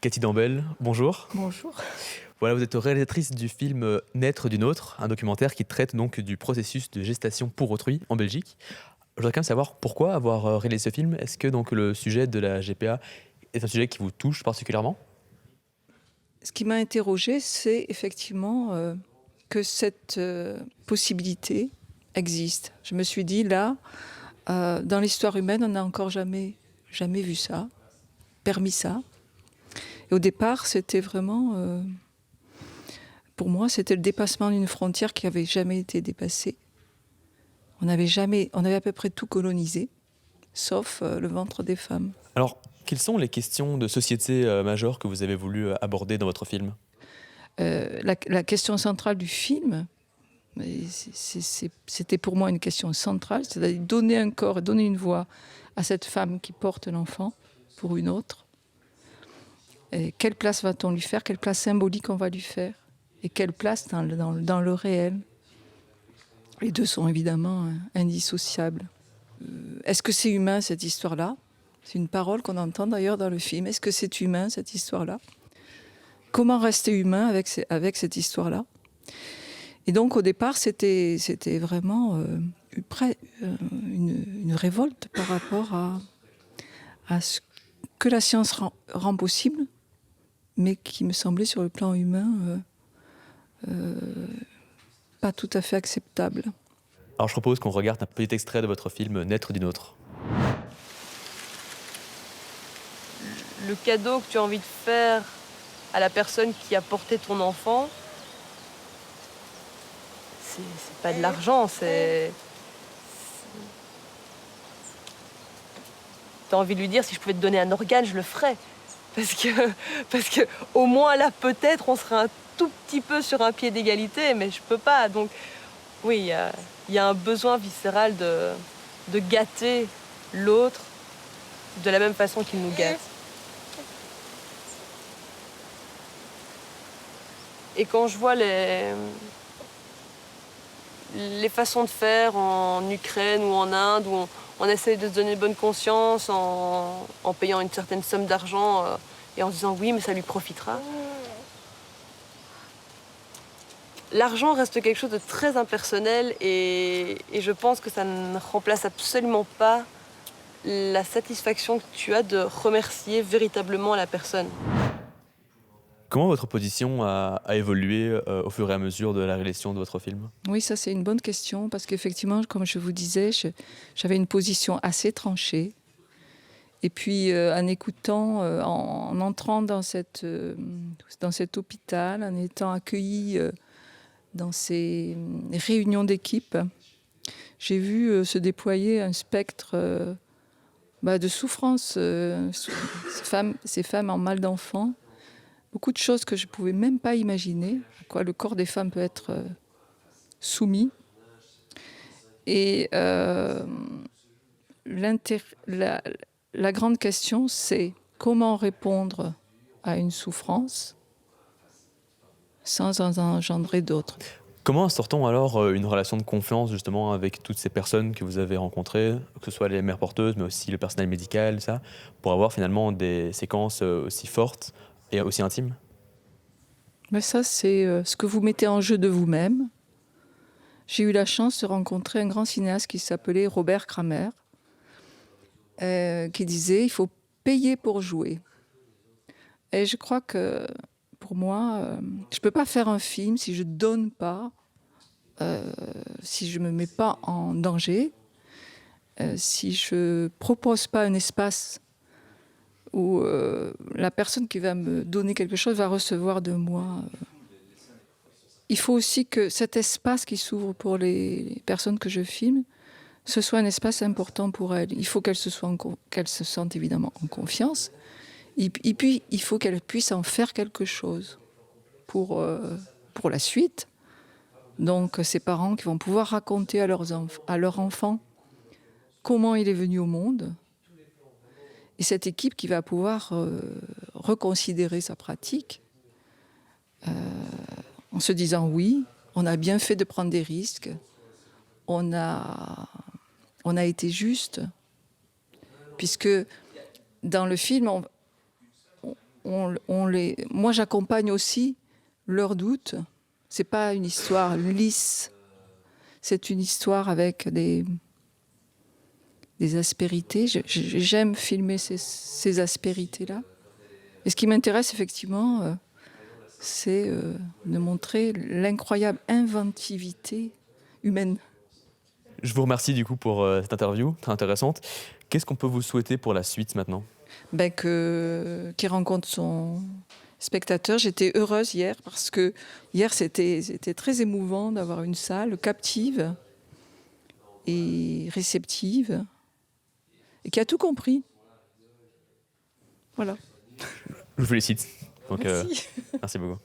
Cathy Dambel, bonjour. Bonjour. Voilà, vous êtes réalisatrice du film Naître d'une autre, un documentaire qui traite donc du processus de gestation pour autrui en Belgique. Je voudrais quand même savoir pourquoi avoir réalisé ce film. Est-ce que donc le sujet de la GPA est un sujet qui vous touche particulièrement? Ce qui m'a interrogée, c'est effectivement que cette possibilité existe. Je me suis dit, là, dans l'histoire humaine, on n'a encore jamais vu ça, permis ça. Et au départ, c'était vraiment, pour moi, c'était le dépassement d'une frontière qui n'avait jamais été dépassée. On avait à peu près tout colonisé, sauf le ventre des femmes. Alors, quelles sont les questions de société majeures que vous avez voulu aborder dans votre film? La question centrale du film, c'était pour moi une question centrale, c'est-à-dire donner un corps et donner une voix à cette femme qui porte l'enfant pour une autre. Et quelle place va-t-on lui faire? Quelle place symbolique on va lui faire? Et quelle place dans le réel? Les deux sont évidemment indissociables. Est-ce que c'est humain, cette histoire-là? C'est une parole qu'on entend d'ailleurs dans le film. Est-ce que c'est humain, cette histoire-là? Comment rester humain avec cette histoire-là? Et donc au départ, c'était vraiment une révolte par rapport à ce que la science rend possible, mais qui me semblait sur le plan humain pas tout à fait acceptable. Alors je propose qu'on regarde un petit extrait de votre film Naître d'une autre. Le cadeau que tu as envie de faire à la personne qui a porté ton enfant, c'est pas de l'argent, c'est... T'as envie de lui dire, si je pouvais te donner un organe, je le ferais. Parce que au moins là, peut-être, on serait un tout petit peu sur un pied d'égalité, mais je peux pas. Donc, oui, il y a un besoin viscéral de gâter l'autre de la même façon qu'il nous gâte. Et quand je vois les façons de faire en Ukraine ou en Inde, où on essaye de se donner bonne conscience en payant une certaine somme d'argent et en se disant oui, mais ça lui profitera. L'argent reste quelque chose de très impersonnel et je pense que ça ne remplace absolument pas la satisfaction que tu as de remercier véritablement la personne. Comment votre position a évolué au fur et à mesure de la réalisation de votre film? Oui, ça c'est une bonne question, parce qu'effectivement, comme je vous disais, j'avais une position assez tranchée. Et puis en écoutant, en entrant dans cet hôpital, en étant accueillie dans ces réunions d'équipe, j'ai vu se déployer un spectre de souffrance, ces femmes en mal d'enfant. Beaucoup de choses que je ne pouvais même pas imaginer, à quoi le corps des femmes peut être soumis. Et la grande question, c'est comment répondre à une souffrance sans en engendrer d'autres. Comment instaure-t-on alors une relation de confiance justement avec toutes ces personnes que vous avez rencontrées, que ce soit les mères porteuses, mais aussi le personnel médical, ça, pour avoir finalement des séquences aussi fortes et aussi intimes? Mais ça, c'est ce que vous mettez en jeu de vous-même. J'ai eu la chance de rencontrer un grand cinéaste qui s'appelait Robert Kramer, qui disait « il faut payer pour jouer ». Et je crois que, pour moi, je ne peux pas faire un film si je ne donne pas, si je ne me mets pas en danger, si je ne propose pas un espace où la personne qui va me donner quelque chose va recevoir de moi. Il faut aussi que cet espace qui s'ouvre pour les personnes que je filme, ce soit un espace important pour elles. Il faut qu'elles se sentent évidemment en confiance. Et puis, il faut qu'elles puissent en faire quelque chose pour la suite. Donc, ces parents qui vont pouvoir raconter à leur enfant comment il est venu au monde. Et cette équipe qui va pouvoir reconsidérer sa pratique en se disant oui, on a bien fait de prendre des risques, on a été juste, puisque dans le film, moi, j'accompagne aussi leurs doutes. C'est pas une histoire lisse. C'est une histoire avec des aspérités. J'aime filmer ces aspérités-là. Et ce qui m'intéresse effectivement, c'est de montrer l'incroyable inventivité humaine. Je vous remercie du coup pour cette interview très intéressante. Qu'est-ce qu'on peut vous souhaiter pour la suite maintenant? Qu'il rencontre son spectateur. J'étais heureuse hier parce que hier c'était très émouvant d'avoir une salle captive et réceptive et qui a tout compris. Voilà. Je vous félicite. Donc, Merci. merci beaucoup.